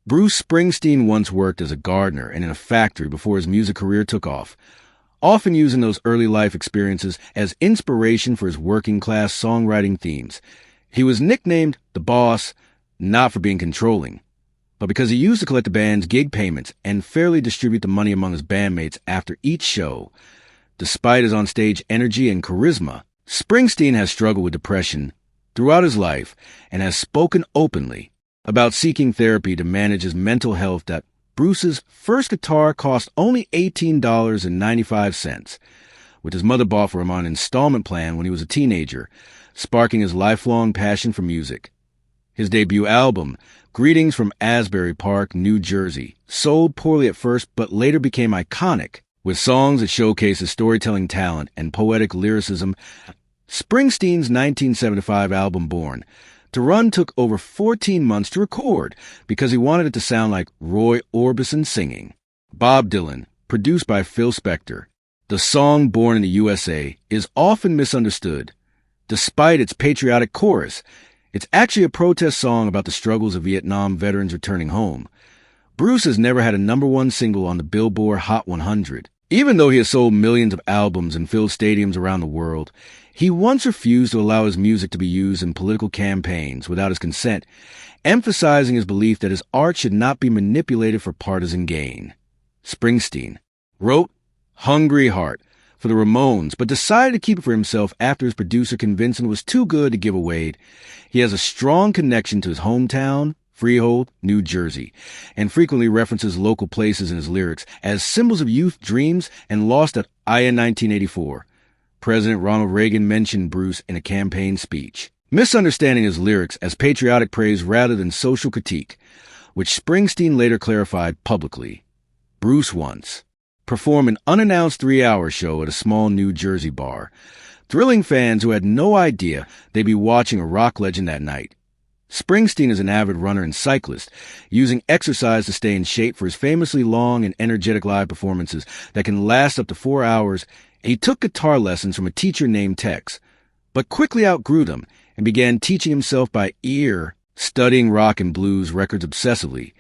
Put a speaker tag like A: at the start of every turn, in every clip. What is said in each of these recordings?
A: Bruce Springsteen once worked as a gardener and in a factory before his music career took off, often using those early life experiences as inspiration for his working-class songwriting themes. He was nicknamed the Boss, not for being controlling, but because he used to collect the band's gig payments and fairly distribute the money among his bandmates after each show. Despite his onstage energy and charisma, Springsteen has struggled with depression throughout his life and has spoken openly about seeking therapy to manage his mental health. That Bruce's first guitar cost only $18.95, which his mother bought for him on an installment plan when he was a teenager, sparking his lifelong passion for music. His debut album, Greetings from Asbury Park, New Jersey, sold poorly at first but later became iconic, with songs that showcase his storytelling talent and poetic lyricism. Springsteen's 1975 album, Born to Run, took over 14 months to record because he wanted it to sound like Roy Orbison singing. Bob Dylan, produced by Phil Spector. The song Born in the USA is often misunderstood. Despite its patriotic chorus, it's actually a protest song about the struggles of Vietnam veterans returning home. Bruce has never had a #1 single on the Billboard Hot 100. Even though he has sold millions of albums and filled stadiums around the world, he once refused to allow his music to be used in political campaigns without his consent, emphasizing his belief that his art should not be manipulated for partisan gain. Springsteen wrote Hungry Heart for the Ramones, but decided to keep it for himself after his producer convinced him it was too good to give away. He has a strong connection to his hometown, Freehold, New Jersey, and frequently references local places in his lyrics as symbols of youth dreams and lost at in 1984. President Ronald Reagan mentioned Bruce in a campaign speech, misunderstanding his lyrics as patriotic praise rather than social critique, which Springsteen later clarified publicly. Bruce once performed an unannounced 3-hour show at a small New Jersey bar, thrilling fans who had no idea they'd be watching a rock legend that night. Springsteen is an avid runner and cyclist, using exercise to stay in shape for his famously long and energetic live performances that can last up to 4 hours. He took guitar lessons from a teacher named Tex, but quickly outgrew them and began teaching himself by ear, studying rock and blues records obsessively.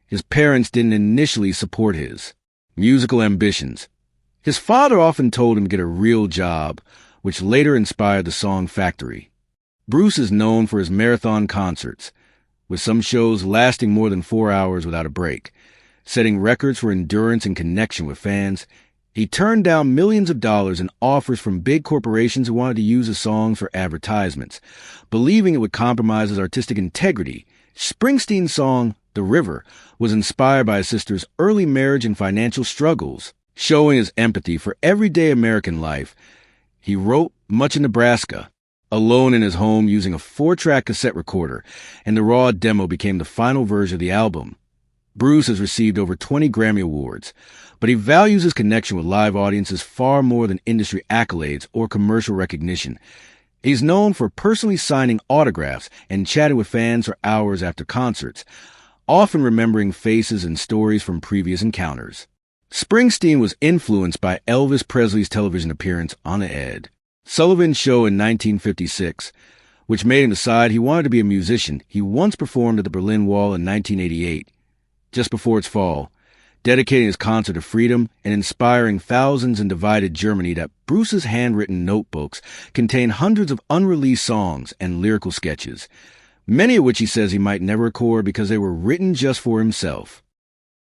A: His parents didn't initially support his musical ambitions. His father often told him to get a real job, which later inspired the song Factory. Bruce is known for his marathon concerts, with some shows lasting more than 4 hours without a break, setting records for endurance and connection with fans. He turned down millions of dollars in offers from big corporations who wanted to use his songs for advertisements, believing it would compromise his artistic integrity. Springsteen's song, The River, was inspired by his sister's early marriage and financial struggles, showing his empathy for everyday American life. He wrote much in Nebraska, alone in his home using a 4-track cassette recorder, and the raw demo became the final version of the album. Bruce has received over 20 Grammy Awards, but he values his connection with live audiences far more than industry accolades or commercial recognition. He's known for personally signing autographs and chatting with fans for hours after concerts, often remembering faces and stories from previous encounters. Springsteen was influenced by Elvis Presley's television appearance on the Ed Sullivan Show in 1956, which made him decide he wanted to be a musician. He once performed at the Berlin Wall in 1988, just before its fall, dedicating his concert to freedom and inspiring thousands in divided Germany. That Bruce's handwritten notebooks contain hundreds of unreleased songs and lyrical sketches, many of which he says he might never record because they were written just for himself.